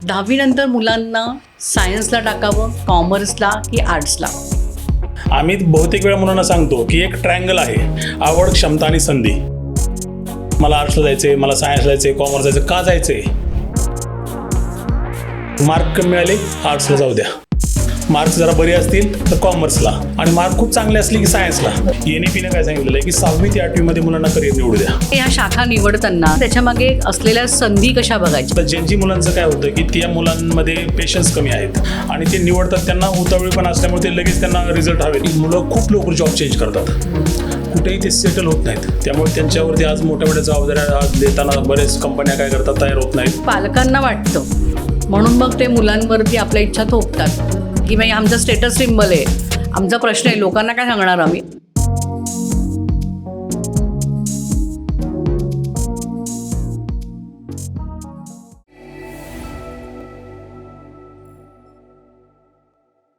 10वी नंतर मुलांना सायन्सला टाकावं, कॉमर्सला की आर्ट्सला? आम्ही बहुतेक वेळा मुलांना सांगतो की एक ट्रायंगल आहे, आवड, क्षमता आणि संधी. मला आर्ट्सला जायचंय, मला सायन्सला जायचंय, कॉमर्स जायचं. का जायचंय? मार्क कमी मिळाले आर्ट्सला जाऊ द्या, मार्क्स जरा बरे असतील तर कॉमर्सला, आणि मार्क खूप चांगले असले की सायन्सला. NEPने काय सांगितलेलं आहे की 6वी ते 8वी मध्ये मुलांना करिअर निवडू द्या. या शाखा निवडताना त्याच्या मागे असलेल्या संधी कशा बघायच्या? तर ज्यांची मुलांचं काय होतं की त्या मुलांमध्ये पेशन्स कमी आहेत आणि ते निवडतात, त्यांना उतावळीपण असल्यामुळे ते लगेच त्यांना रिझल्ट हवे. मुलं खूप लवकर जॉब चेंज करतात, कुठेही ते सेटल होत नाहीत. त्यामुळे त्यांच्यावरती आज मोठ्या मोठ्या जबाबदाऱ्या आज देताना बरेच कंपन्या काय करतात, तयार होत नाहीत. पालकांना वाटतं म्हणून मग ते मुलांवरती आपल्या इच्छा थोपतात की बाई आमचा स्टेटस सिम्बल आहे, आमचा प्रश्न आहे, लोकांना काय सांगणार आम्ही.